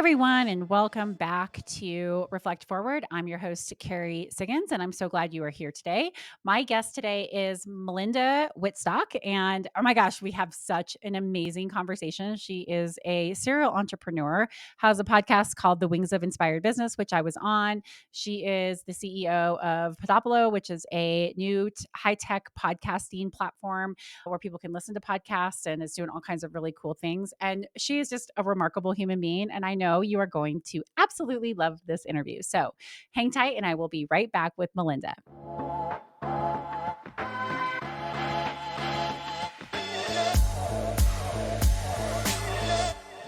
Everyone, and welcome back to Reflect Forward. I'm your host, Carrie Siggins, and I'm so glad you are here today. My guest today is Melinda Wittstock, and oh my gosh, we have such an amazing conversation. She is a serial entrepreneur, has a podcast called The Wings of Inspired Business, which I was on. She is the CEO of Podopolo, which is a new high tech podcasting platform where people can listen to podcasts and is doing all kinds of really cool things. And she is just a remarkable human being. And I know you are going to absolutely love this interview. So hang tight, and I will be right back with Melinda.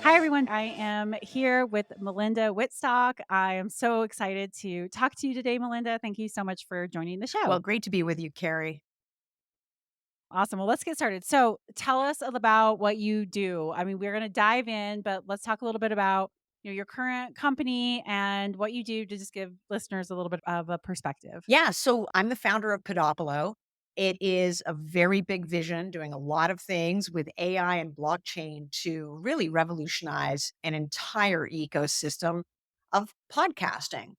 Hi, everyone. I am here with Melinda Wittstock. I am so excited to talk to you today, Melinda. Thank you so much for joining the Well, show. great to be with you, Carrie. Awesome. Well, let's get started. So, tell us about what you do. I mean, we're going to dive in, but let's talk a little bit about your current company and what you do to just give listeners a little bit of a perspective. Yeah, so I'm the founder of Podopolo. It is a very big vision, doing a lot of things with AI and blockchain to really revolutionize an entire ecosystem of podcasting.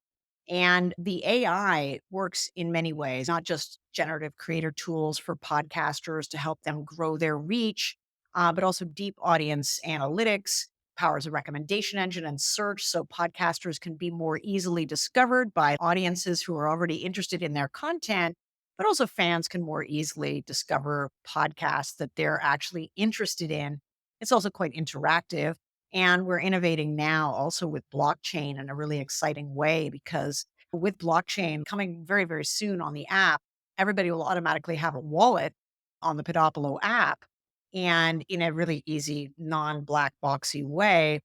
And the AI works in many ways, not just generative creator tools for podcasters to help them grow their reach, but also deep audience analytics, powers a recommendation engine and search so podcasters can be more easily discovered by audiences who are already interested in their content, but also fans can more easily discover podcasts that they're actually interested in. It's also quite interactive. And we're innovating now also with blockchain in a really exciting way because with blockchain coming very, very soon on the app, everybody will automatically have a wallet on the Podopolo app. And in a really easy, non black boxy way,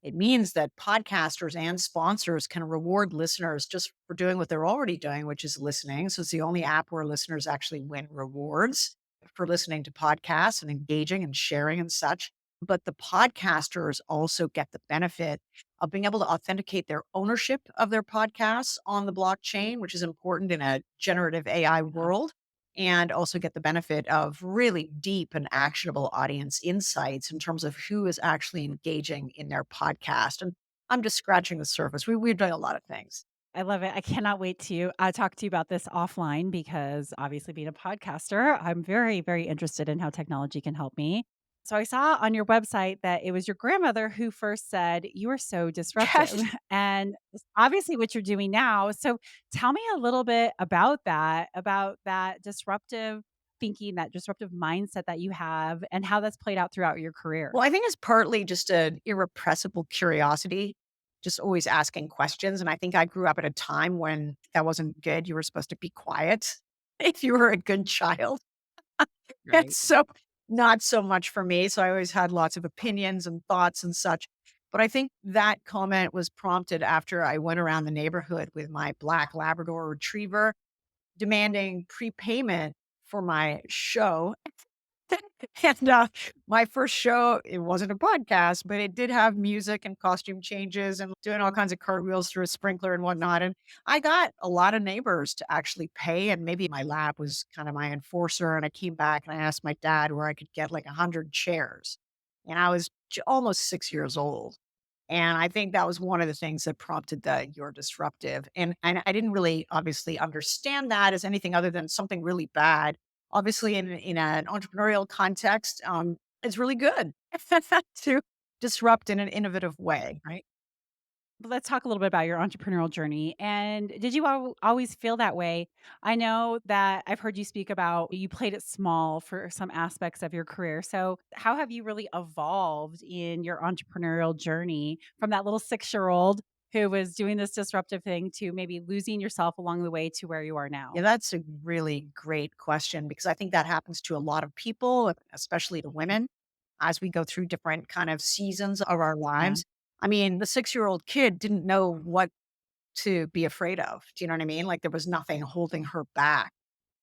it means that podcasters and sponsors can reward listeners just for doing what they're already doing, which is listening. So it's the only app where listeners actually win rewards for listening to podcasts and engaging and sharing and such. But the podcasters also get the benefit of being able to authenticate their ownership of their podcasts on the blockchain, which is important in a generative AI Yeah. world, and also get the benefit of really deep and actionable audience insights in terms of who is actually engaging in their podcast. And I'm just scratching the surface. We're doing a lot of things. I love it. I cannot wait to talk to you about this offline because obviously, being a podcaster, I'm very, very interested in how technology can help me. So, I saw on your website that it was your grandmother who first said, "You are so disruptive." Yes. And it's obviously what you're doing now. So, tell me a little bit about that disruptive thinking, that disruptive mindset that you have, and how that's played out throughout your career. Well, I think it's partly just an irrepressible curiosity, just always asking questions. And I think I grew up at a time when that wasn't good. You were supposed to be quiet if you were a good child. And Right. so, not so much for me. So, I always had lots of opinions and thoughts and such. But I think that comment was prompted after I went around the neighborhood with my black Labrador retriever demanding prepayment for my show. And my first show, it wasn't a podcast, but it did have music and costume changes and doing all kinds of cartwheels through a sprinkler and whatnot. And I got a lot of neighbors to actually pay. And maybe my lab was kind of my enforcer. And I came back and I asked my dad where I could get like 100 chairs. And I was almost 6 years old. And I think that was one of the things that prompted the "you're disruptive." And I didn't really obviously understand that as anything other than something really bad. Obviously, in an entrepreneurial context, it's really good to disrupt in an innovative way, right? But let's talk a little bit about your entrepreneurial journey. And did you always feel that way? I know that I've heard you speak about you played it small for some aspects of your career. So, how have you really evolved in your entrepreneurial journey from that little 6-year old who was doing this disruptive thing to maybe losing yourself along the way to where you are Yeah, now? that's a really great question because I think that happens to a lot of people, especially the women, as we go through different kind of seasons of our Yeah. lives. I mean, the 6-year-old kid didn't know what to be afraid of. Do you know what I mean? Like there was nothing holding her back.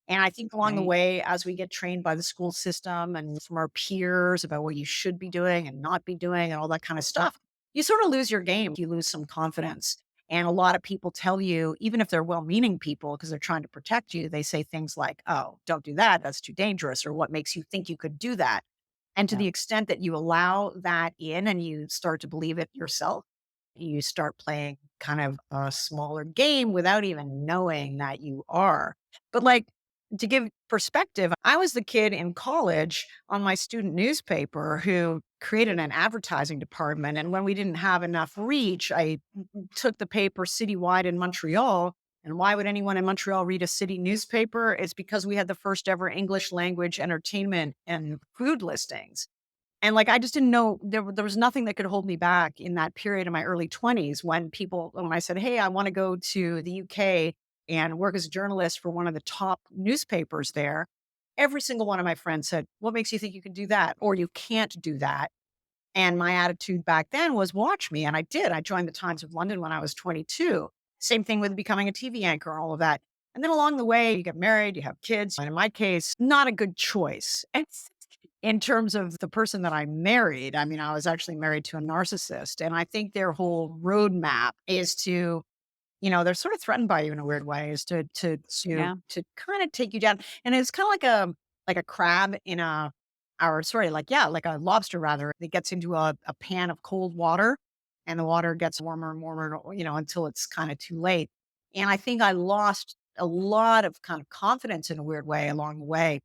And I think along the Right. way, as we get trained by the school system and from our peers about what you should be doing and not be doing and all that kind of stuff, you sort of lose your game. You lose some confidence. And a lot of people tell you, even if they're well meaning people, because they're trying to protect you, they say things like, oh, don't do that. That's too dangerous. Or what makes you think you could do that? And to Yeah. the extent that you allow that in and you start to believe it yourself, You start playing kind of a smaller game without even knowing that you are. But like to give perspective, I was the kid in college on my student newspaper who created an advertising department. And when we didn't have enough reach, I took the paper citywide in Montreal. And why would anyone in Montreal read a city newspaper? It's because we had the first ever English language entertainment and food listings. And, like, I just didn't know there was nothing that could hold me back in that period in my early 20s when I said, "Hey, I wanna go to the UK and work as a journalist for one of the top newspapers there." Every single one of my friends said, "What makes you think you can do that? Or you can't do that?" And my attitude back then was, "Watch me," and I did. I joined the Times of London when I was 22. Same thing with becoming a TV anchor, all of that. And then along the way, you get married, you have kids, and in my case, not a good choice. And in terms of the person that I married, I mean, I was actually married to a narcissist, and I think their whole roadmap is to, they're sort of threatened by you in a weird way, is Yeah. to kind of take you down. And it's kind of like a crab in a or sorry, like yeah, like a lobster rather. It gets into a pan of cold water, and the water gets warmer and warmer, until it's kind of too late. And I think I lost a lot of kind of confidence in a weird way along the way.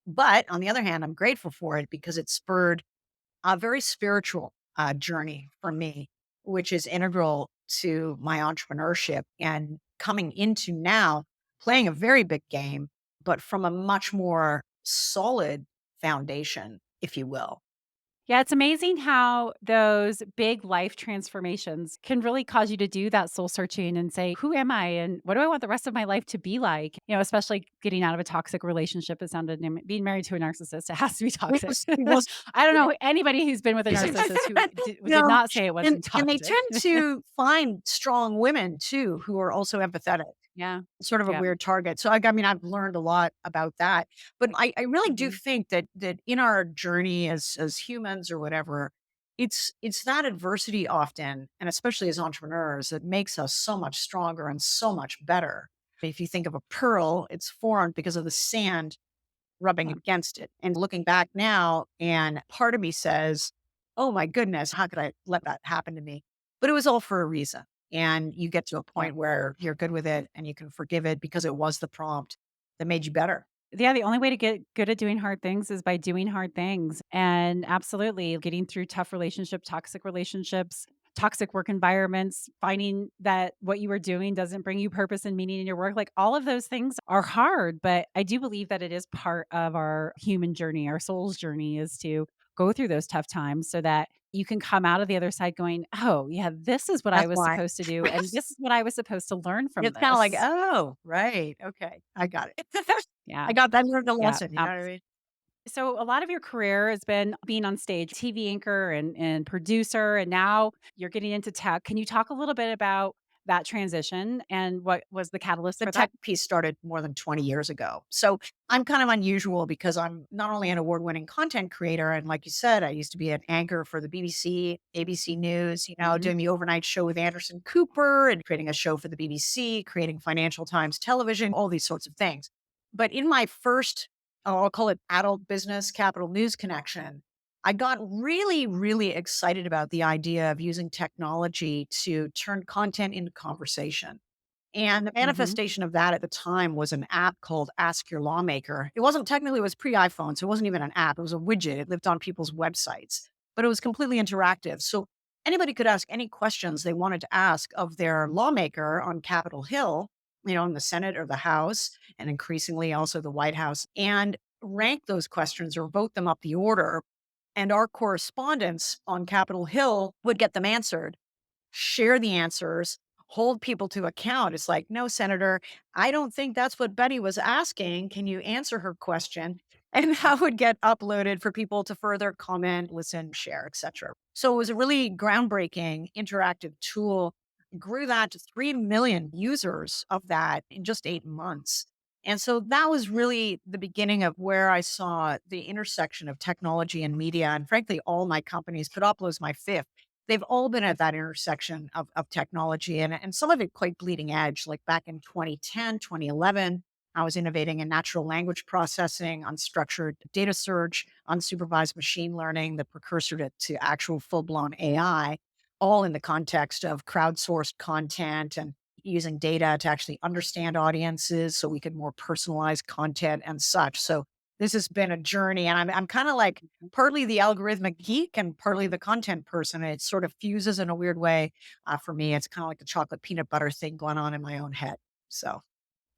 But on the other hand, I'm grateful for it because it spurred a very spiritual journey for me, which is integral to my entrepreneurship and coming into now playing a very big game, but from a much more solid foundation, if you will. Yeah, it's amazing how those big life transformations can really cause you to do that soul searching and say, "Who am I and what do I want the rest of my life to be like?" Especially getting out of a toxic relationship. It sounded being married to a narcissist, it has to be toxic. It was I don't know anybody who's been with a narcissist who did no, not say it wasn't and they toxic. tend to find strong women too who are also empathetic. Yeah. Sort of a Yeah. weird target. So I mean, I've learned a lot about that, but I really do Mhm. think that in our journey as humans or whatever, it's that adversity often, and especially as entrepreneurs, that makes us so much stronger and so much better. If you think of a pearl, it's formed because of the sand rubbing Yeah. against it. And looking back now, and part of me says, "Oh my goodness, how could I let that happen to me?" But it was all for a reason. And you get to a Yeah. point where you're good with it and you can forgive it because it was the prompt that made you better. Yeah, the only way to get good at doing hard things is by doing hard things. And absolutely getting through toxic relationships, toxic work environments, finding that what you were doing doesn't bring you purpose and meaning in your work. Like all of those things are hard, but I do believe that it is part of our human journey, our soul's journey is to go through those tough times so that you can come out of the other side going, "Oh, yeah, this is what I That's was why. supposed to do. And this is what I was supposed to learn from It's kind of like, this." oh, right. Okay. I got it. Yeah. I got that learned the Yeah. lesson. You know what I mean? So a lot of your career has been being on stage, TV anchor and producer, and now you're getting into tech. Can you talk a little bit about that transition and what was the catalyst The for tech that? piece started more than 20 years ago. So I'm kind of unusual because I'm not only an award winning content creator, and like you said, I used to be an anchor for the BBC, ABC News, Mhm. doing the overnight show with Anderson Cooper and creating a show for the BBC, creating Financial Times Television, all these sorts of things. But in my first, I'll call it adult business capital news connection, I got really, really excited about the idea of using technology to turn content into conversation. And the Mhm. manifestation of that at the time was an app called Ask Your Lawmaker. It wasn't technically, it was pre-iPhone, so it wasn't even an app. It was a widget. It lived on people's websites, but it was completely interactive. So anybody could ask any questions they wanted to ask of their lawmaker on Capitol Hill, in the Senate or the House, and increasingly also the White House, and rank those questions or vote them up the order. And our correspondents on Capitol Hill would get them answered, share the answers, hold people to account. It's like, no, Senator, I don't think that's what Betty was asking. Can you answer her question? And that would get uploaded for people to further comment, listen, share, etc. So it was a really groundbreaking interactive tool. Grew that to 3 million users of that in just 8 months. And so that was really the beginning of where I saw the intersection of technology and media. And frankly, all my companies, Podopolo is my fifth, they've all been at that intersection of technology and some of it quite bleeding edge. Like back in 2010, 2011, I was innovating in natural language processing, unstructured data search, unsupervised machine learning, the precursor to actual full blown AI, all in the context of crowdsourced content and using data to actually understand audiences so we could more personalize content and such. So this has been a journey, and I'm kind of like partly the algorithmic geek and partly the content person. And it sort of fuses in a weird way for me. It's kind of like the chocolate peanut butter thing going on in my own head. So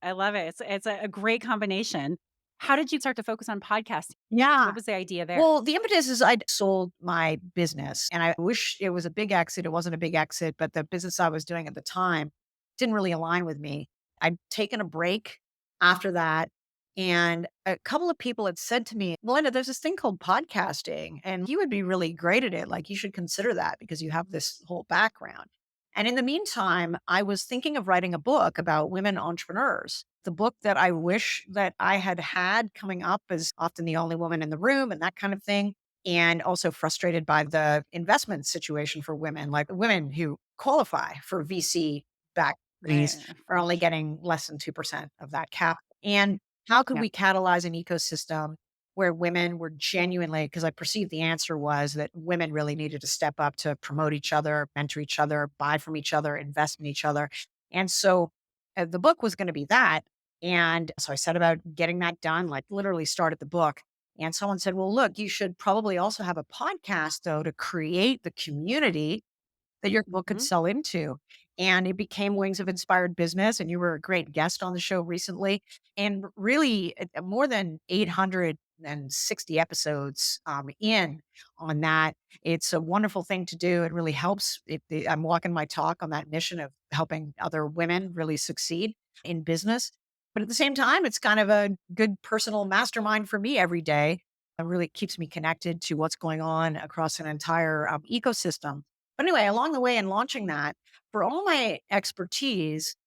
I love it. It's a great combination. How did you start to focus on podcasting? yeah. What was the idea there? Well, the impetus is I'd sold my business and I wish it was a big exit. It wasn't a big exit, but the business I was doing at the time didn't really align with me. I'd taken a break after that. And a couple of people had said to me, Melinda, there's this thing called podcasting, and you would be really great at it. Like, you should consider that because you have this whole background. And in the meantime, I was thinking of writing a book about women entrepreneurs. The book that I wish that I had had coming up as often the only woman in the room and that kind of thing. And also frustrated by the investment situation for women, like women who qualify for VC backed Right. companies are only getting less than 2% of that cap. And how could Yeah. we catalyze an ecosystem where women were genuinely, because I perceived the answer was that women really needed to step up to promote each other, mentor each other, buy from each other, invest in each other. And so the book was going to be that. And so I set about getting that done, like literally started the book. And someone said, well, look, you should probably also have a podcast, though, to create the community that your book could Mhm. sell into. And it became Wings of Inspired Business. And you were a great guest on the show recently. And really, more than 860 episodes in on that. It's a wonderful thing to do. It really helps. I'm walking my talk on that mission of helping other women really succeed in business. But at the same time, it's kind of a good personal mastermind for me every day. It really keeps me connected to what's going on across an entire ecosystem. But anyway, along the way in launching that, for all my expertise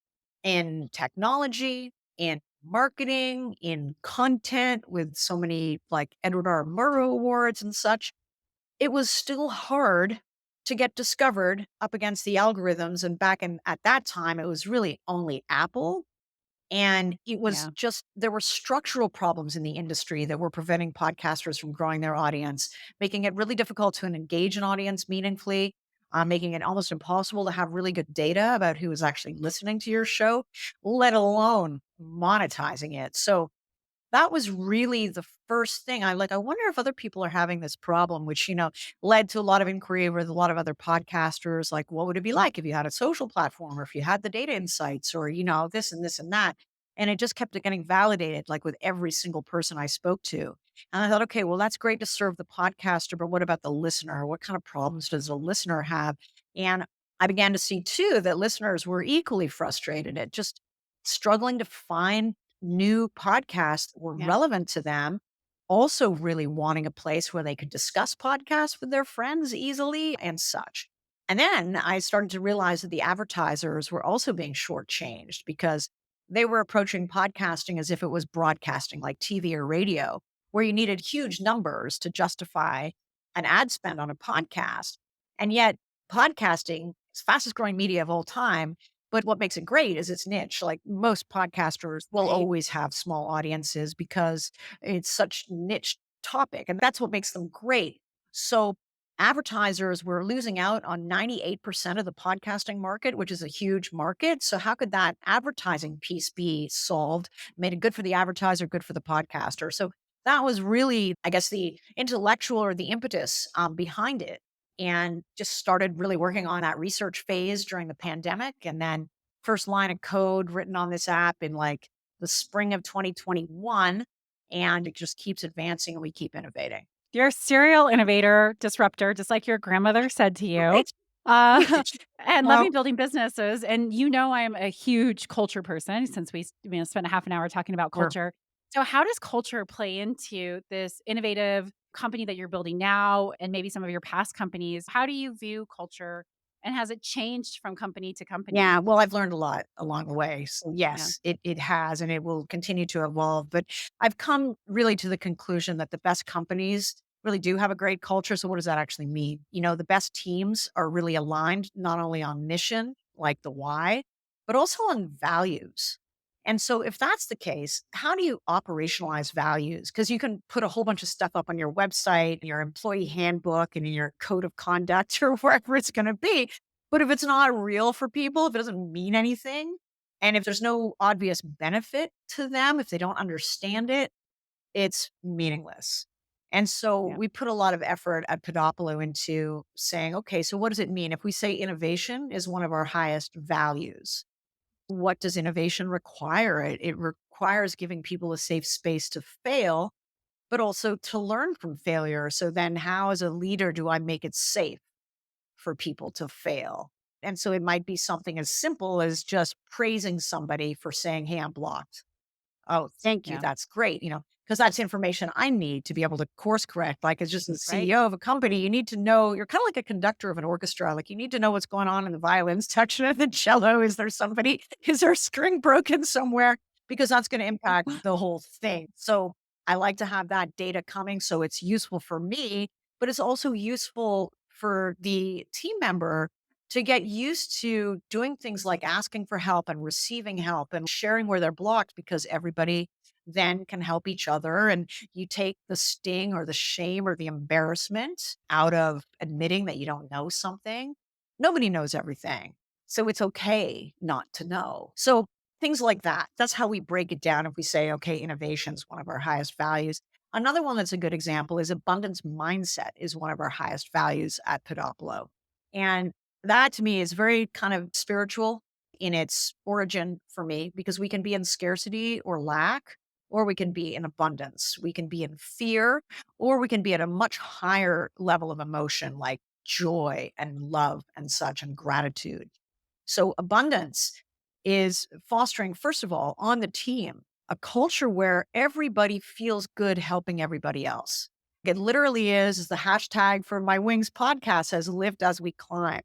in technology, in marketing, in content with so many like Edward R. Murrow awards and such, it was still hard to get discovered up against the algorithms. And back in at that time, it was really only Apple and it was Yeah. just there were structural problems in the industry that were preventing podcasters from growing their audience, making it really difficult to engage an audience meaningfully, making it almost impossible to have really good data about who is actually listening to your show, let alone monetizing it. So that was really the first thing. I wonder if other people are having this problem, which, led to a lot of inquiry with a lot of other podcasters. Like, what would it be like if you had a social platform or if you had the data insights or, this and this and that? And it just kept getting validated, like with every single person I spoke to. And I thought, okay, well, that's great to serve the podcaster, but what about the listener? What kind of problems does the listener have? And I began to see too that listeners were equally frustrated at just struggling to find new podcasts that were Yeah. relevant to them, also really wanting a place where they could discuss podcasts with their friends easily and such. And then I started to realize that the advertisers were also being shortchanged because they were approaching podcasting as if it was broadcasting like TV or radio, where you needed huge numbers to justify an ad spend on a podcast. And yet, podcasting is fastest growing media of all time, but what makes it great is its niche. Like most podcasters will Right. always have small audiences because it's such niche topic and that's what makes them great. So advertisers were losing out on 98% of the podcasting market, which is a huge market. So how could that advertising piece be solved? Made it good for the advertiser, good for the podcaster. So that was really, I guess, the intellectual or the impetus behind it and just started really working on that research phase during the pandemic. And then first line of code written on this app in like the spring of 2021. And it just keeps advancing and we keep innovating. You're a serial innovator, disruptor, just like your grandmother said to you. Right. Uh, and Well, loving building businesses. And I'm a huge culture person since we spent a half an hour talking about we're culture. So, how does culture play into this innovative company that you're building now and maybe some of your past companies? How do you view culture and has it changed from company to company? yeah, well, I've learned a lot along the way. So Yeah. yes, it has and it will continue to evolve. But I've come really to the conclusion that the best companies really do have a great culture. So what does that actually mean? The best teams are really aligned not only on mission, like the why, but also on values. And so, if that's the case, how do you operationalize values? Because you can put a whole bunch of stuff up on your website, your employee handbook, and in your code of conduct or wherever it's going to be. But if it's not real for people, if it doesn't mean anything, and if there's no obvious benefit to them, if they don't understand it, it's meaningless. And so Yeah. we put a lot of effort at Podopolo into saying, okay, so what does it mean? If we say innovation is one of our highest values, what does innovation require? It requires giving people a safe space to fail, but also to learn from failure. So then, how, as a leader, do I make it safe for people to fail? And so it might be something as simple as just praising somebody for saying, hey, I'm blocked. Oh, thank you. Yeah. That's great. Because that's information I need to be able to course correct. Like, as just the Right. CEO of a company, you need to know, you're kind of like a conductor of an orchestra. Like, you need to know what's going on in the violins touching of the cello. Is there a string broken somewhere? Because that's going to impact the whole thing. So I like to have that data coming. So it's useful for me, but it's also useful for the team member to get used to doing things like asking for help and receiving help and sharing where they're blocked, because everybody then can help each other. And you take the sting or the shame or the embarrassment out of admitting that you don't know something. Nobody knows everything. So it's okay not to know. So things like that. That's how we break it down if we say, okay, innovation is one of our highest values. Another one that's a good example is abundance mindset is one of our highest values at Podopolo. And that to me is very kind of spiritual in its origin for me, because we can be in scarcity or lack, or we can be in abundance. We can be in fear, or we can be at a much higher level of emotion like joy and love and such and gratitude. So, abundance is fostering, first of all, on the team, a culture where everybody feels good helping everybody else. It literally is the hashtag for my Wings podcast says, lift as we climb,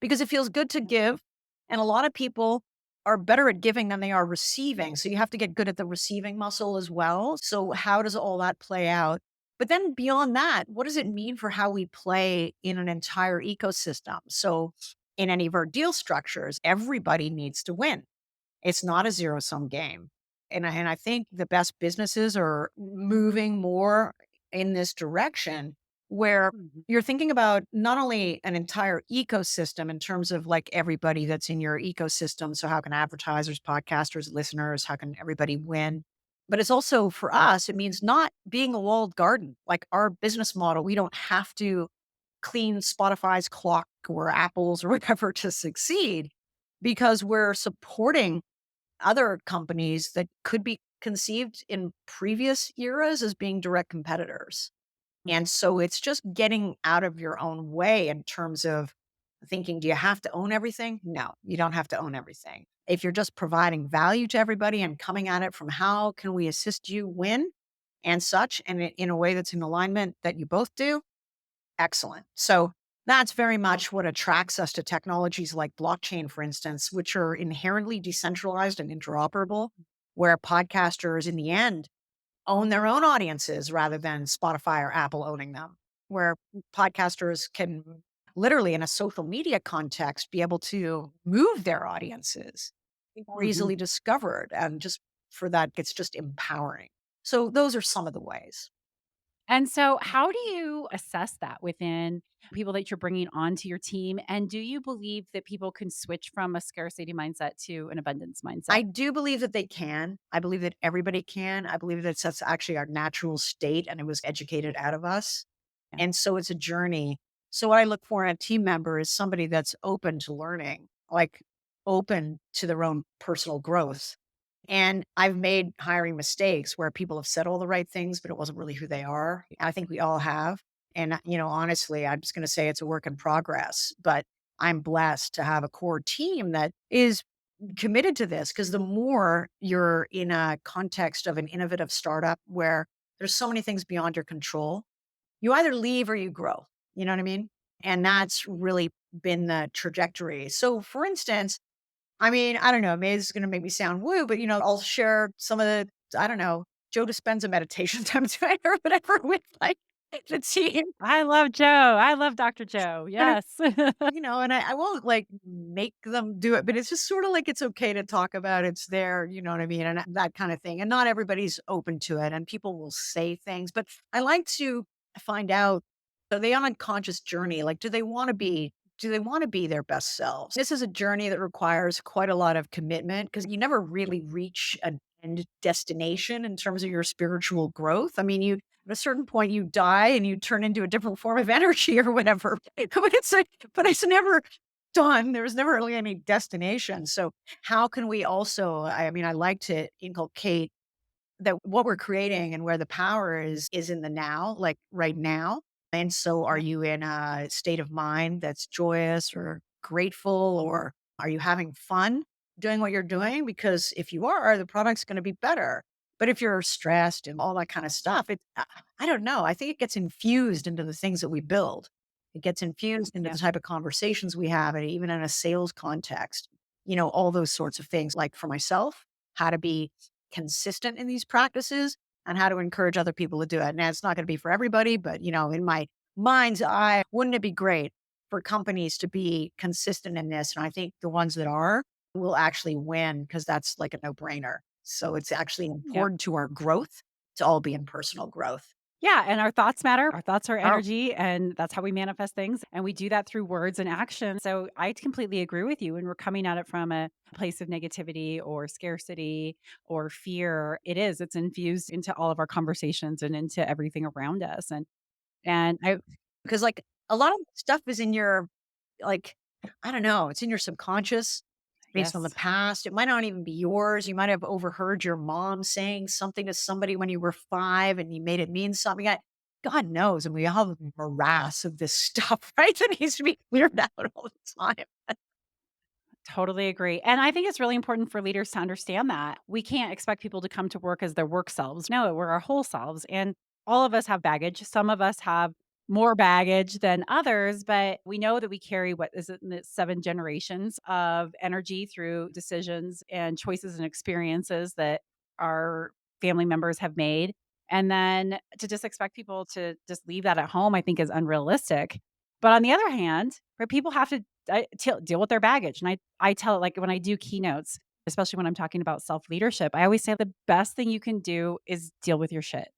because it feels good to give. And a lot of people are better at giving than they are receiving. So you have to get good at the receiving muscle as well. So, how does all that play out? But then beyond that, what does it mean for how we play in an entire ecosystem? So, in any of our deal structures, everybody needs to win. It's not a zero sum game. And I think the best businesses are moving more in this direction where Mhm. you're thinking about not only an entire ecosystem in terms of like everybody that's in your ecosystem. So, how can advertisers, podcasters, listeners, how can everybody win? But it's also for us, it means not being a walled garden. Like our business model, we don't have to clean Spotify's clock or Apple's or whatever to succeed, because we're supporting other companies that could be conceived in previous eras as being direct competitors. And so it's just getting out of your own way in terms of thinking, do you have to own everything? No, you don't have to own everything. If you're just providing value to everybody and coming at it from how can we assist you win and such, and in a way that's in alignment that you both do, excellent. So that's very much what attracts us to technologies like blockchain, for instance, which are inherently decentralized and interoperable, where podcasters in the end own their own audiences rather than Spotify or Apple owning them, where podcasters can literally in a social media context be able to move their audiences more Mhm. easily discovered. And just for that, it's just empowering. So those are some of the ways. And so, how do you assess that within people that you're bringing onto your team? And do you believe that people can switch from a scarcity mindset to an abundance mindset? I do believe that they can. I believe that everybody can. I believe that that's actually our natural state and it was educated out of us. Yeah. And so it's a journey. So what I look for in a team member is somebody that's open to learning, like open to their own personal growth. And I've made hiring mistakes where people have said all the right things, but it wasn't really who they are. I think we all have. And, honestly, I'm just going to say it's a work in progress, but I'm blessed to have a core team that is committed to this, because the more you're in a context of an innovative startup where there's so many things beyond your control, you either leave or you grow. You know what I mean? And that's really been the trajectory. So, for instance, I mean, I don't know, maybe this is going to make me sound woo, but I'll share some of the, I don't know, Joe Dispenza meditations I'm doing or whatever with like the team. I love Joe. I love Dr. Joe. And Yes. and I won't like make them do it, but it's just sort of like it's okay to talk about it's there, you know what I mean? And that kind of thing. And not everybody's open to it and people will say things, but I like to find out, are they on a conscious journey? Like, do they want to be their best selves? This is a journey that requires quite a lot of commitment because you never really reach an end destination in terms of your spiritual growth. I mean, at a certain point you die and you turn into a different form of energy or whatever. But it's never done. There was never really any destination. So how can we also, I mean, I like to inculcate that what we're creating and where the power is in the now, like right now. And so are Yep. you in a state of mind that's joyous or grateful, or are you having fun doing what you're doing? Because if you are, the product's going to be better. But if you're stressed and all that kind of stuff, I don't know. I think it gets infused into the things that we build. It gets infused into the Yep. type of conversations we have, and even in a sales context, all those sorts of things. Like for myself, how to be consistent in these practices and how to encourage other people to do it. Now, it's not going to be for everybody, but in my mind's eye, wouldn't it be great for companies to be consistent in this? And I think the ones that are will actually win because that's like a no brainer. So it's actually Yep. important to our growth to all be in personal growth. Yeah, and our thoughts matter. Our thoughts are Oh, energy, and that's how we manifest things. And we do that through words and action. So I completely agree with you. When we're coming at it from a place of negativity or scarcity or fear, it's infused into all of our conversations and into everything around us. And I because like a lot of stuff is in your like, I don't know, it's in your subconscious based on the yes, past. It might not even be yours. You might have overheard your mom saying something to somebody when you were 5 and you made it mean something. God knows. And we all have a morass of this stuff, right? That needs to be cleared out all the time. totally agree. And I think it's really important for leaders to understand that we can't expect people to come to work as their work selves. No, we're our whole selves. And all of us have baggage. Some of us have more baggage than others, but we know that we carry what is it, 7 generations of energy through decisions and choices and experiences that our family members have made. And then to just expect people to just leave that at home, I think is unrealistic. But on the other hand, right, people have to deal with their baggage. And I tell it like when I do keynotes, especially when I'm talking about self leadership, I always say the best thing you can do is deal with your shit,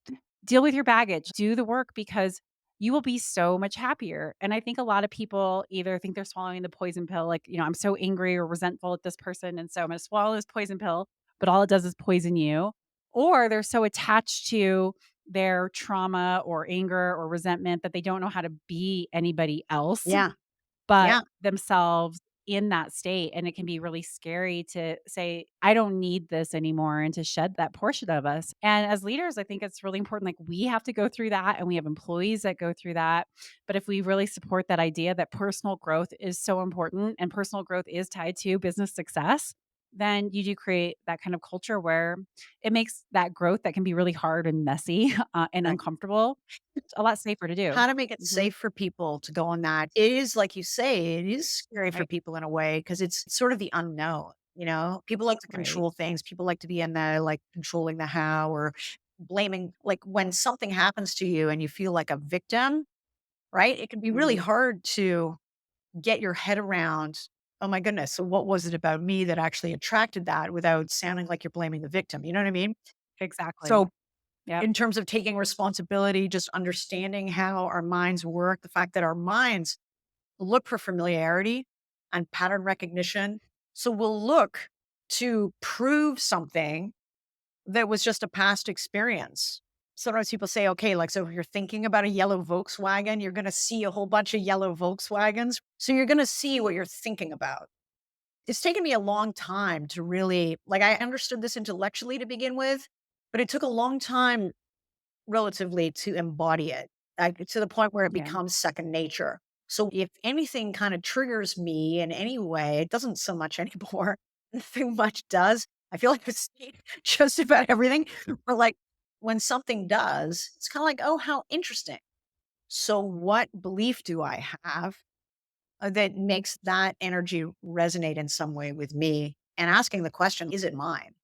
deal with your baggage, do the work because you will be so much happier. And I think a lot of people either think they're swallowing the poison pill, like, I'm so angry or resentful at this person. And so I'm going to swallow this poison pill, but all it does is poison you. Or they're so attached to their trauma or anger or resentment that they don't know how to be anybody else Yeah. but Yeah. themselves in that state, and it can be really scary to say, "I don't need this anymore," and to shed that portion of us. And as leaders, I think it's really important, like, we have to go through that, and we have employees that go through that, but if we really support that idea that personal growth is so important and personal growth is tied to business success, then you do create that kind of culture where it makes that growth that can be really hard and messy, and Right. uncomfortable, a lot safer to do. How to make it Mhm. safe for people to go on that. It is like you say, it is scary for Right, people in a way because it's sort of the unknown. People like to right. control things. People like to be in the like controlling the how or blaming. Like when something happens to you and you feel like a victim, right? It can be really Mhm. hard to get your head around. Oh my goodness. So what was it about me that actually attracted that without sounding like you're blaming the victim? You know what I mean? Exactly. So Yep. in terms of taking responsibility, just understanding how our minds work, the fact that our minds look for familiarity and pattern recognition. So we'll look to prove something that was just a past experience. Sometimes people say, okay, like, so if you're thinking about a yellow Volkswagen, you're going to see a whole bunch of yellow Volkswagens. So you're going to see what you're thinking about. It's taken me a long time to really, like, I understood this intellectually to begin with, but it took a long time relatively to embody it, like, to the point where it Yeah. becomes second nature. So if anything kind of triggers me in any way, it doesn't so much anymore. Nothing much does. I feel like it's just about everything. Or like when something does, it's kind of like, oh, how interesting. So what belief do I have that makes that energy resonate in some way with me? And asking the question, is it mine?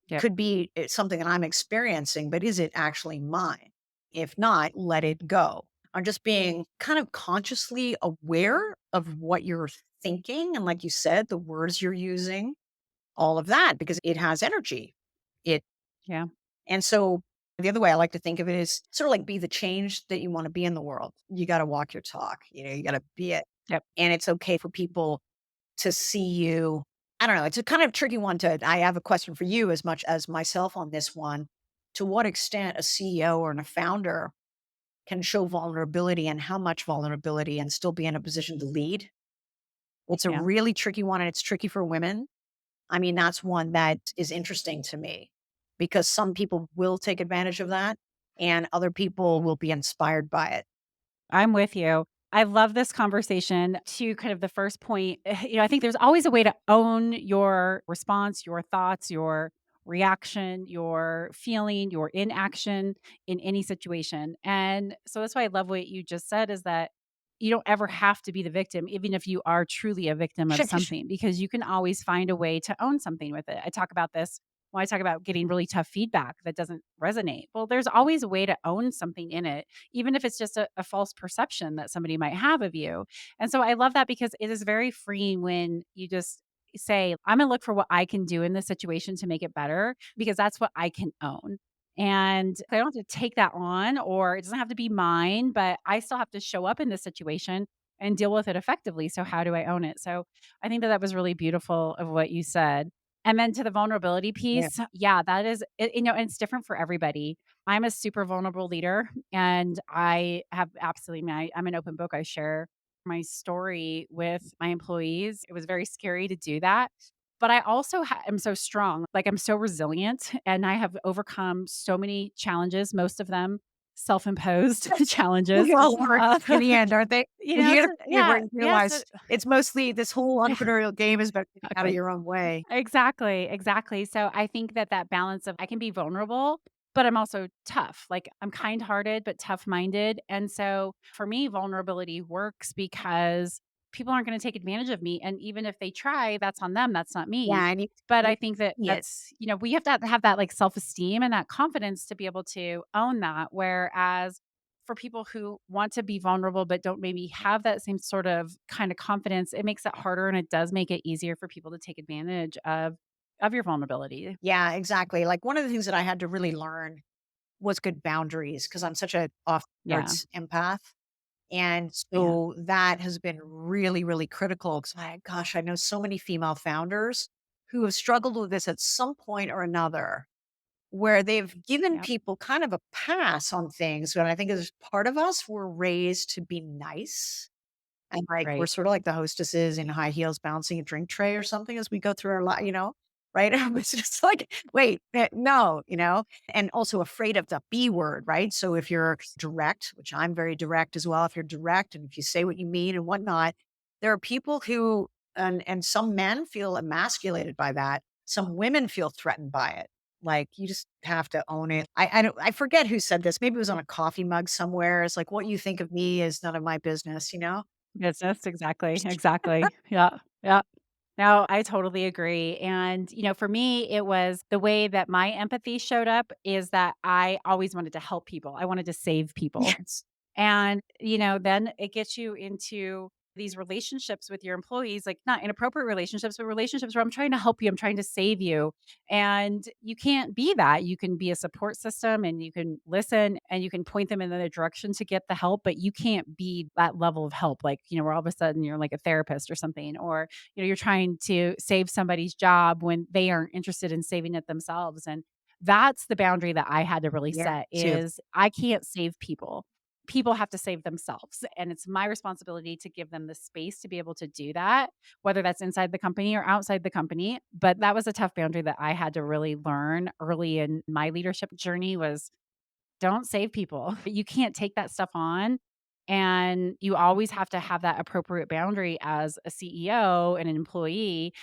Yep. Could be something that I'm experiencing, but is it actually mine? If not, let it go. On just being kind of consciously aware of what you're thinking. And like you said, the words you're using, all of that, because it has energy. It Yeah. and so the other way I like to think of it is sort of like be the change that you want to be in the world. You got to walk your talk. You got to be it. Yep. And it's okay for people to see you. I don't know. It's a kind of tricky one to. I have a question for you as much as myself on this one. To what extent a CEO or a founder can show vulnerability and how much vulnerability and still be in a position to lead? It's a Yeah. really tricky one and it's tricky for women. I mean, that's one that is interesting to me because some people will take advantage of that and other people will be inspired by it. I'm with you. I love this conversation. To kind of the first point, I think there's always a way to own your response, your thoughts, your reaction, your feeling, your inaction in any situation. And so that's why I love what you just said is that you don't ever have to be the victim, even if you are truly a victim of something, because you can always find a way to own something with it. I talk about this when I talk about getting really tough feedback that doesn't resonate. Well, there's always a way to own something in it, even if it's just a false perception that somebody might have of you. And so I love that because it is very freeing when you just say, I'm going to look for what I can do in this situation to make it better because that's what I can own. And I don't have to take that on, or it doesn't have to be mine, but I still have to show up in this situation and deal with it effectively. So, how do I own it? So, I think that that was really beautiful of what you said. And then to the vulnerability Yeah. piece, yeah, that is, and it's different for everybody. I'm a super vulnerable leader and I have absolutely I'm an open book. I share my story with my employees. It was very scary to do that. But I also am so strong. Like I'm so resilient and I have overcome so many challenges, most of them self-imposed challenges. They all work Uh, in the end, aren't they? you You know, get so to a point where yeah, you yeah. So realize it's mostly this whole yeah, entrepreneurial game is about getting out of exactly. your own way. Exactly, exactly. So I think that that balance of I can be vulnerable, but I'm also tough. Like I'm kind-hearted but tough-minded. And so for me vulnerability works because people aren't going to take advantage of me and even if they try, that's on them, that's not Yeah, me. and But you I think that see it. that's, we have to have that like self-esteem and that confidence to be able to own that whereas for people who want to be vulnerable but don't maybe have that same sort of kind of confidence, it makes it harder and it does make it easier for people to take advantage of your vulnerability. Yeah, exactly. Like one of the things that I had to really learn was good boundaries because I'm such a off the Yeah, charts empath. And yeah, so that has been really, really critical because gosh, I know so many female founders who have struggled with this at some point or another, where they've given yeah, people kind of a pass on things. And I think as part of us, we're raised to be nice. And like we're right. sort of like the hostesses in high heels balancing a drink tray or something as we go through our life, right? It's just like, wait, no, and also afraid of the B word, right? So if you're direct, which I'm very direct as well, if you're direct and if you say what you mean and whatnot, there are people who, and some men feel emasculated by that. Some women feel threatened by it. Like you just have to own it. I forget who said this. Maybe it was on a coffee mug somewhere. It's like what you think of me is none of my business. Business, exactly, exactly. Yeah, yeah. No, I totally agree. And, for me, it was the way that my empathy showed up is that I always wanted to help people. I wanted to save people. Yes. And, then it gets you into these relationships with your employees, like not inappropriate relationships, but relationships where I'm trying to help you, I'm trying to save you. And you can't be that. You can be a support system and you can listen and you can point them in the direction to get the help, but you can't be that level of help. Like, where all of a sudden you're like a therapist or something, or, you're trying to save somebody's job when they aren't interested in saving it themselves. And that's the boundary that I had to really Yeah, set too. is I can't save people. People have to save themselves, and it's my responsibility to give them the space to be able to do that, whether that's inside the company or outside the company. But that was a tough boundary that I had to really learn early in my leadership journey was don't save people. You can't take that stuff on, and you always have to have that appropriate boundary as a CEO and an employee,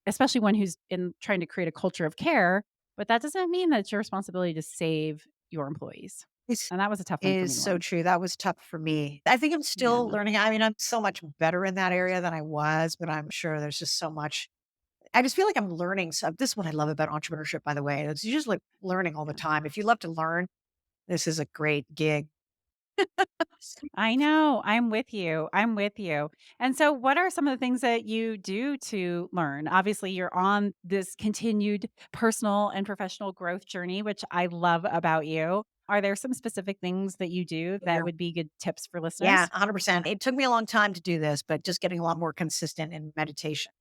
especially one who's in trying to create a culture of care, but that doesn't mean that it's your responsibility to save your employees. This And that was a tough one for is me to so learn. true. That was tough for me. I think I'm Yeah, still learning. I mean, I'm so much better in that area than I was, but I'm sure there's just so much. I just feel like I'm learning. So this is what I love about entrepreneurship, by the way. It's you're just like learning all the yeah, time. If you love to learn, this is a great gig. I know. I'm with you. I'm with you. And so, what are some of the things that you do to learn? Obviously, you're on this continued personal and professional growth journey, which I love about you. Are there some specific things that you do that Yeah. would be good tips for Yeah, listeners? 100%. It took me a long time to do this, but just getting a lot more consistent in meditation,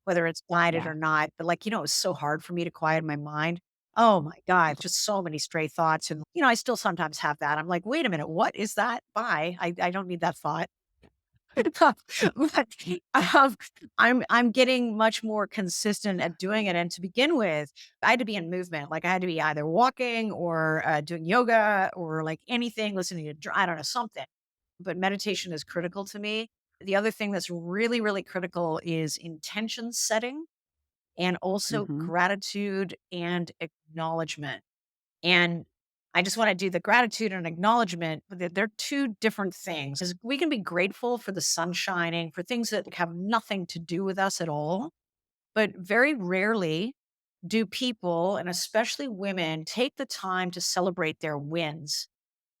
whether it's guided Yeah. or not. But like, it was so hard for me to quiet my mind. Oh my God, just so many stray thoughts. And, I still sometimes have that. I'm like, wait a minute, what is that? Bye. I don't need that thought. But, um, I'm getting much more consistent at doing it, and to begin with, I had to be in movement, like, I had to be either walking or, doing yoga or, like, anything, listening to I don't know, something, but meditation is critical to me. The other thing that's really, really critical is intention setting and also Hmm. gratitude and acknowledgement. And I just want to do the gratitude and acknowledgement. But they're two different things. 'Cause we can be grateful for the sun shining, for things that have nothing to do with us at all. But very rarely do people, and especially women, take the time to celebrate their wins.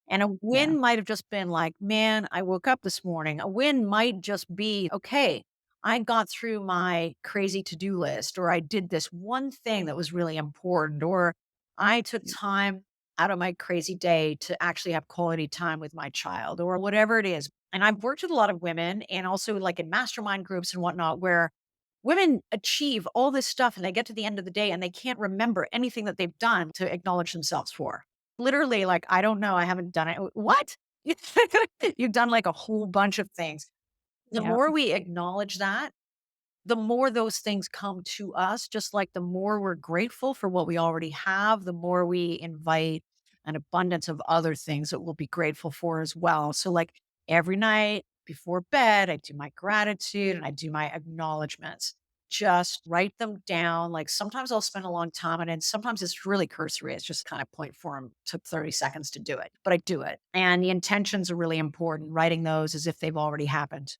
And a Yeah. win might have just been like, man, I woke up this morning. A win might just be, okay, I got through my crazy to do list, or I did this one thing that was really important, or I took Yeah. time out of my crazy day to actually have quality time with my child, or whatever it is. And I've worked with a lot of women and also like in mastermind groups and whatnot, where women achieve all this stuff and they get to the end of the day and they can't remember anything that they've done to acknowledge themselves for. Literally, like, I don't know, I haven't done it. What? You've done like a whole bunch of things. The Yeah. more we acknowledge that, the more those things come to us, just like the more we're grateful for what we already have, the more we invite an abundance of other things that we'll be grateful for as well. So, like every night before bed, I do my gratitude and I do my acknowledgments. Just write them down. Like sometimes I'll spend a long time on it. And sometimes it's really cursory. It's just kind of point form. Took 30 seconds to do it, but I do it. And the intentions are really important. Writing those as if they've already happened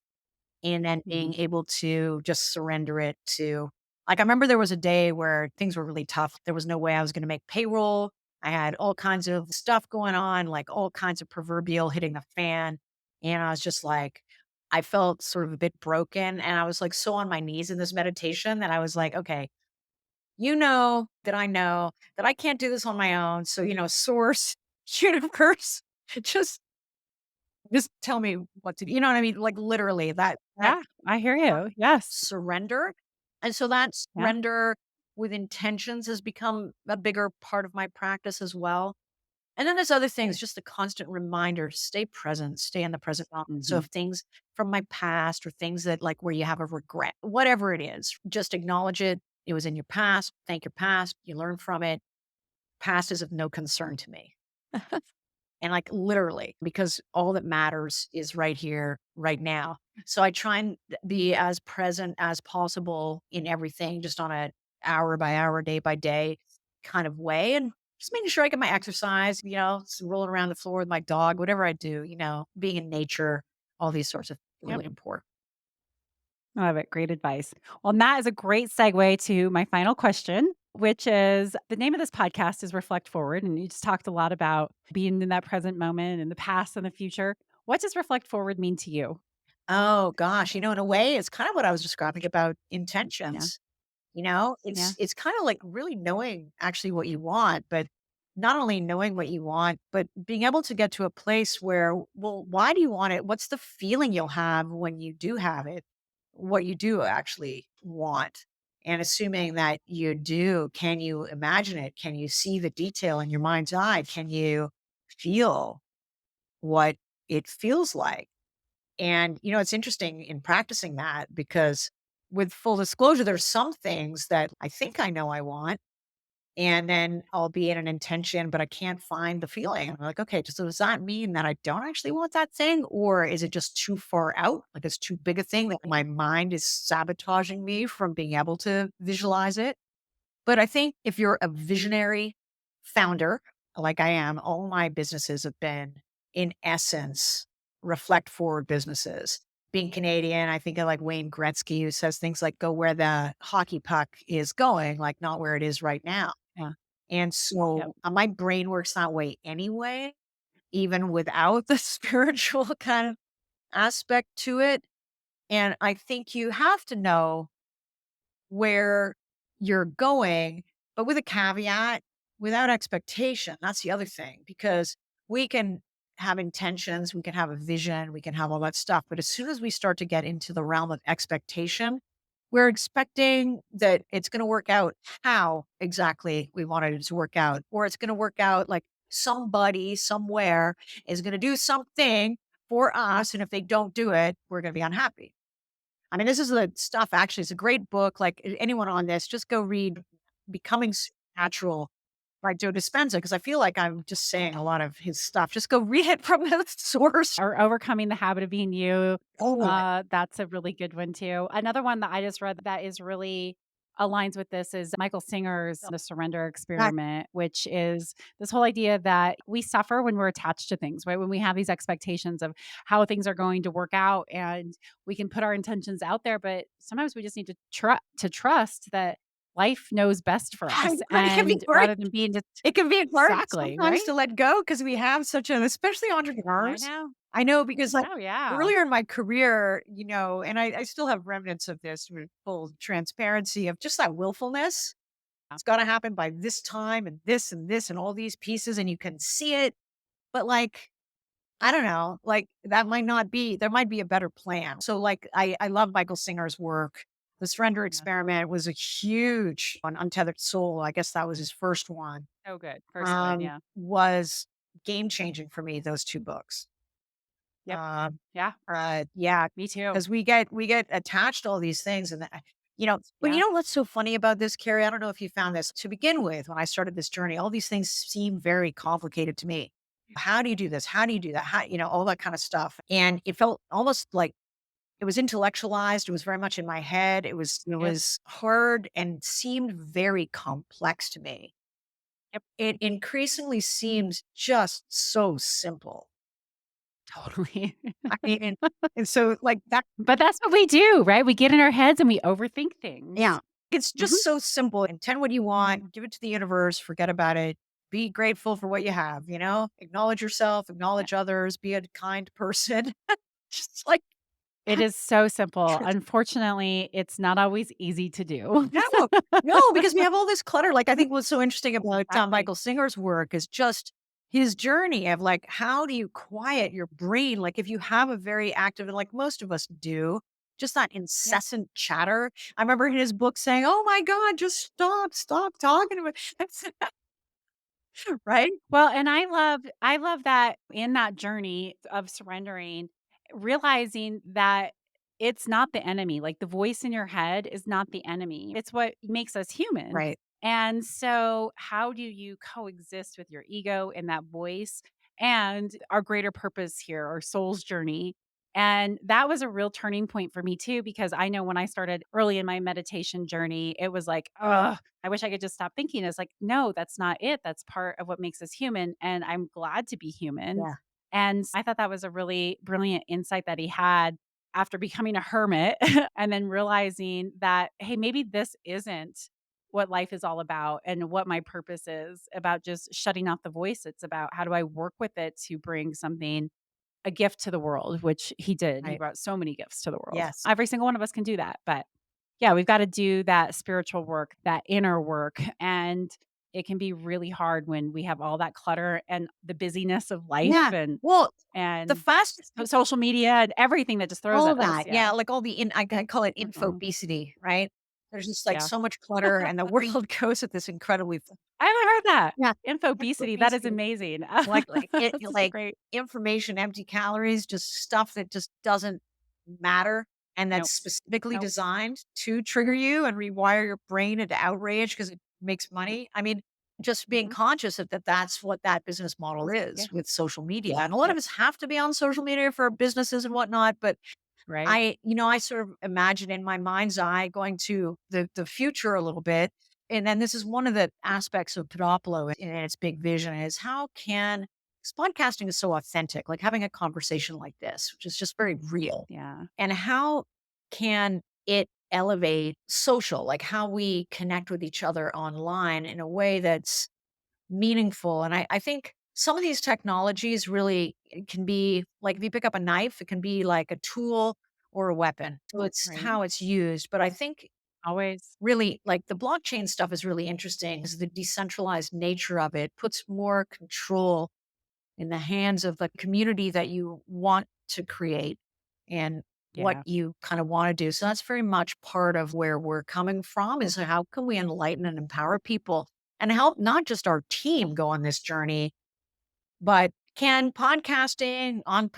and then Hmm. being able to just surrender it to like, I remember there was a day where things were really tough. There was no way I was gonna make payroll. I had all kinds of stuff going on, like all kinds of proverbial hitting the fan, and I was just like I felt sort of a bit broken, and I was, like, so on my knees in this meditation that I was like, "Okay, know that I can't do this on my own, so, source, universe, just just tell me what to do." You know what I mean? Like, literally, that Yeah. I hear you. Yes. surrender. And so that Yeah. surrender with intentions has become a bigger part of my practice as well. And then there's other things, just a constant reminder, stay present, stay in the present moment. So Hmm. if things from my past or things that like where you have a regret, whatever it is, just acknowledge it. It was in your past. Thank your past. You learn from it. Past is of no concern to me. And like literally, because all that matters is right here, right now. So I try and be as present as possible in everything, just on a hour by hour, day by day kind of way. And just making sure I get my exercise, rolling around the floor with my dog, whatever I do, being in nature, all these sorts of Yep. really important. I love it. Great advice. Well, and that is a great segue to my final question, which is the name of this podcast is Reflect Forward. And you just talked a lot about being in that present moment and the past and the future. What does Reflect Forward mean to you? Oh gosh, in a way, it's kind of what I was describing about Yeah. intentions. Yeah. It's kind of like really knowing actually what you want, but not only knowing what you want, but being able to get to a place where, well, why do you want it? What's the feeling you'll have when you do have it? What you do actually want? And assuming that you do, can you imagine it? Can you see the detail in your mind's eye? Can you feel what it feels like? And, it's interesting in practicing that because with full disclosure, there's some things that I think I know I want. And then I'll be in an intention, but I can't find the feeling. I'm like, okay, so does that mean that I don't actually want that thing? Or is it just too far out? Like it's too big a thing that my mind is sabotaging me from being able to visualize it? But I think if you're a visionary founder, like I am, all my businesses have been, in essence, reflect forward businesses. Being Canadian, I think of like Wayne Gretzky, who says things like, go where the hockey puck is going, like not where it is right now. Yeah. And Yep. so my brain works that way anyway, even without the spiritual kind of aspect to it. And I think you have to know where you're going, but with a caveat, without expectation. That's the other thing, because we can have intentions, we can have a vision, we can have all that stuff. But as soon as we start to get into the realm of expectation, we're expecting that it's going to work out how exactly we wanted it to work out, or it's going to work out like somebody somewhere is going to do something for us. And if they don't do it, we're going to be unhappy. I mean, this is the stuff actually, it's a great book, like, anyone on this, just go read Becoming Supernatural by Joe Dispenza, because I feel like I'm just saying a lot of his stuff. Just go read it from the source. Or Overcoming the Habit of Being You. Oh, That's a really good one too. Another one that I just read that is really aligns with this is Michael Singer's The Surrender that Experiment, which is this whole idea that we suffer when we're attached to things, right? When we have these expectations of how things are going to work out, and we can put our intentions out there, but sometimes we just need to trust that life knows best for I us. know it can be And hard. rather than being just It can be hard exactly, sometimes right? to let go because we have such an, especially I entrepreneurs. know. I know because, like, Oh yeah. earlier in my career, and I still have remnants of this with full transparency of just that willfulness. It's gotta happen by this time and this and all these pieces, and you can see it, but, like, I don't know, like, that might not be there might be a better plan. So, like, I love Michael Singer's work. The Surrender Yeah. Experiment was a huge on Untethered Soul, I guess that was his first one, So good. First good. Yeah. was game changing for me, those 2 books. Yep. Um, Yeah. yeah, Me too. because we get attached to all these things, and but you Yeah. know what's so funny about this, Carrie? I don't know if you found this to begin with when I started this journey. All these things seem very complicated to me. How do you do this? How do you do that? All that kind of stuff. And it felt almost like it was intellectualized. It was very much in my head. It Yep. was hard and seemed very complex to me. Yep. It increasingly seems just so simple. Totally. I mean, and so like that. But that's what we do, right? We get in our heads and we overthink Yeah. things. It's Mhm. just so simple. Intend what you want, give it to the universe, forget about it. Be grateful for what you have, acknowledge yourself, Yeah. acknowledge others, be a kind person. Just like, It is so simple. Unfortunately, it's not always easy to do. no, no, because we have all this clutter. Like, I think what's so interesting about Exactly. Michael Singer's work is just his journey of like, how do you quiet your brain? Like, if you have a very active, and like most of us do, just that Yep. incessant chatter. I remember in his book saying, "Oh my God, just stop talking about," that's right? Well, and I love that in that journey of surrendering, realizing that it's not the enemy. Like the voice in your head is not the enemy. It's what makes us human. Right. And so how do you coexist with your ego and that voice and our greater purpose here, our soul's journey? And that was a real turning point for me too, because I know when I started early in my meditation journey, it was like, ugh, I wish I could just stop thinking. It's like, no, that's not it. That's part of what makes us human. And I'm glad to be human. Yeah. And I thought that was a really brilliant insight that he had after becoming a hermit and then realizing that, hey, maybe this isn't what life is all about and what my purpose is about just shutting off the voice. It's about how do I work with it to bring something, a gift to the world, which he did. He Right. brought so many gifts to the world. Yes. Every single one of us can do that. But yeah, we've gotta do that spiritual work, that inner work, and it can be really hard when we have all that clutter and the busyness of life Yeah. and Well, the and fastest social media and everything that just throws all at us, that. yeah. Yeah, like all the I call it Mhm. infobesity, right? There's just like Yeah. so much clutter and the world goes at this incredibly I haven't heard that. yeah, Infobesity, that is infobesity. amazing. Like That's such a great information, empty calories, just stuff that just doesn't matter, and that's nope, specifically nope. designed to trigger you and rewire your brain into outrage because it makes Yep. money. I mean, just being Mhm. conscious that that's what that business model Yeah. is with social media, and a lot of Yep. us have to be on social media for our businesses and whatnot, but Right. I sort of imagine in my mind's eye going to the future a little bit. And then this is one of the aspects of Podopolo and its big vision is how can 'cause podcasting is so authentic, like having a conversation like this, which is just very real. Yeah. And how can it elevate social, like how we connect with each other online in a way that's meaningful. And I think some of these technologies really it can be like if you pick up a knife, it can be like a tool or a weapon. So it's Right. how it's used. But I think Always. really like the blockchain stuff is really interesting because the decentralized nature of it puts more control in the hands of the community that you want to create and what Yeah. you kind of want to do. So that's very much part of where we're coming from is how can we enlighten and empower people and help not just our team go on this journey, but can podcasting on,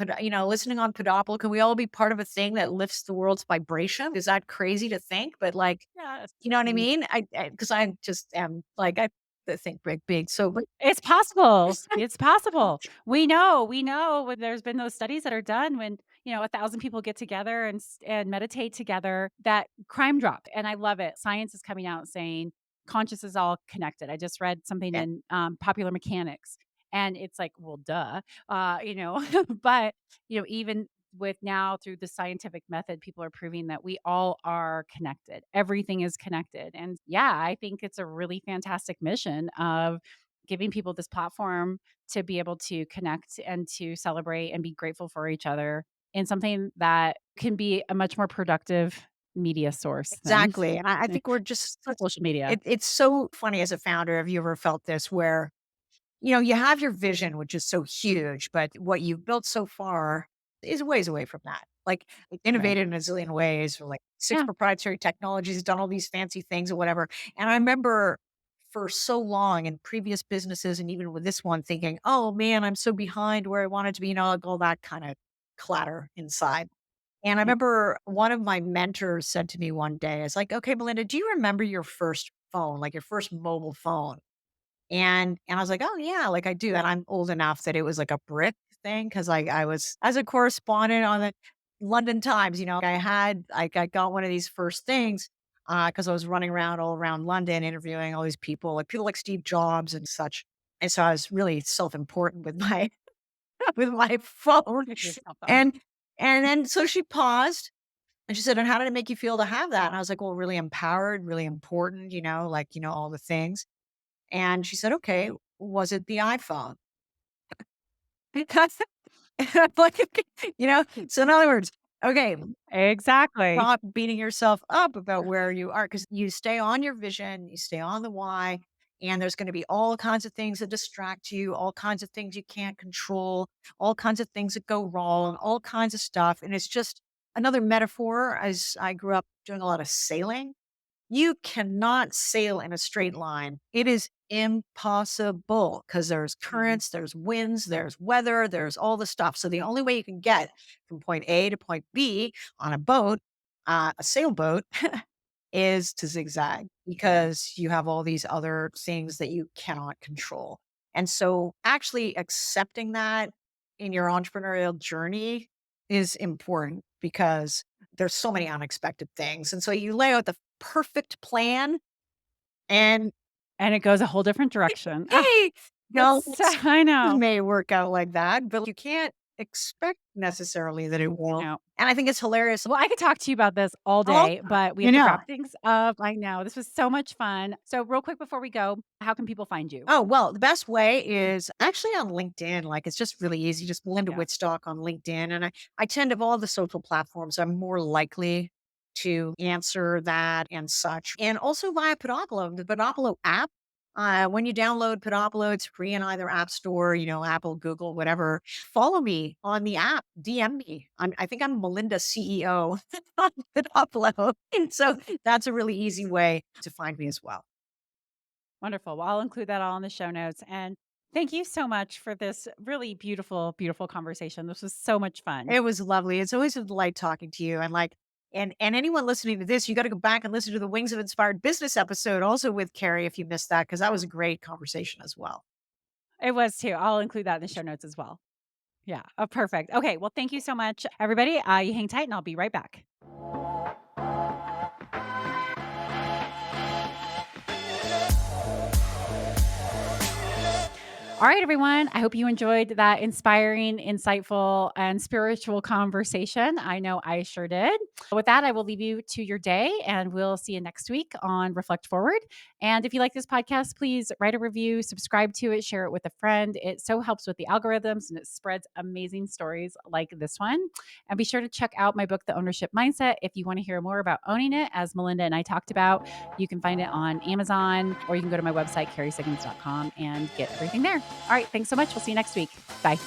listening on Podopolo, can we all be part of a thing that lifts the world's vibration? Is that crazy to think? But like, Yes. you know what I mean? Because I just am like, I think big, big. So, but It's possible. It's possible. We know when there's been those studies that are done when, 1,000 people get together and meditate together, that crime drop. And I love it. Science is coming out saying conscious is all connected. I just read something yeah, in Popular Mechanics, and it's like, well, duh. But even with now through the scientific method, people are proving that we all are connected. Everything is connected. And yeah, I think it's a really fantastic mission of giving people this platform to be able to connect and to celebrate and be grateful for each other in something that can be a much more productive media source than exactly. And I think we're just, social media. it's so funny as a founder. Have you ever felt this where you have your vision, which is so huge, but what you've built so far is ways away from that. Like it's Right. innovated in a zillion ways, or like six Yeah. proprietary technologies, done all these fancy things or whatever. And I remember for so long in previous businesses and even with this one thinking, oh man, I'm so behind where I wanted to be, like all that kind of clatter inside. And I Yeah. remember one of my mentors said to me one day, it's like, okay, Melinda, do you remember your first phone, like your first mobile phone? And I was like, "Oh, yeah, like, I do." And I'm old enough that it was like a brick thing because I was as a correspondent on the London Times, I got one of these first things, because I was running around all around London interviewing all these people like Steve Jobs and such. And so I was really self-important with my with my phone. Your cell phone. And and then so she paused and she said, "And how did it make you feel to have that?" And I was like, "Well, really empowered, really important, all the things." And she said, "Okay, was it the iPhone?" I'm like, "Okay," so in other words, okay, Exactly. stop beating yourself up about where you are because you stay on your vision, you stay on the why, and there's gonna be all kinds of things that distract you, all kinds of things you can't control, all kinds of things that go wrong, all kinds of stuff, and it's just another metaphor as I grew up doing a lot of sailing. You cannot sail in a straight line. It is impossible because there's Mhm. currents, there's winds, there's weather, there's all the stuff. So the only way you can get from point A to point B on a boat, a sailboat, is to zigzag Yeah. because you have all these other things that you cannot control. And so actually accepting that in your entrepreneurial journey is important because there's so many unexpected things. And so you lay out the perfect plan and And it goes a whole different direction. Ah, hey, it's it's I it know. may work out like that, but you can't expect necessarily that it will. No. And I think it's hilarious. Well, I could talk to you about this all All day, time, but we you have to know. wrap things up. I know. This was so much fun. So, real quick before we go, how can people find you? Oh, well, the best way is actually on LinkedIn. Like it's just really easy. Just Melinda Yeah. Wittstock on LinkedIn. And I tend to have all the social platforms. I'm more likely to answer that and such. And also via Podopolo, the Podopolo app. When you download Podopolo, it's free in either app store, Apple, Google, whatever. Follow me on the app. DM me. I think I'm Melinda CEO on Podopolo. And so that's a really easy way to find me as well. Wonderful. Well, I'll include that all in the show notes. And thank you so much for this really beautiful, beautiful conversation. This was so much fun. It was lovely. It's always a delight talking to you. And like, and anyone listening to this, you got to go back and listen to the Wings of Inspired Business episode, also with Carrie, if you missed that, because that was a great conversation as well. It was too. I'll include that in the show notes as well. Yeah. Oh, perfect. Okay. Well, thank you so much, everybody. You hang tight and I'll be right back. All right, everyone. I hope you enjoyed that inspiring, insightful, and spiritual conversation. I know I sure did. With that, I will leave you to your day and we'll see you next week on Reflect Forward. And if you like this podcast, please write a review, subscribe to it, share it with a friend. It so helps with the algorithms and it spreads amazing stories like this one. And be sure to check out my book, The Ownership Mindset, if you want to hear more about owning it, as Melinda and I talked about. You can find it on Amazon or you can go to my website, carriesiggins.com, and get everything there. All right. Thanks so much. We'll see you next week. Bye.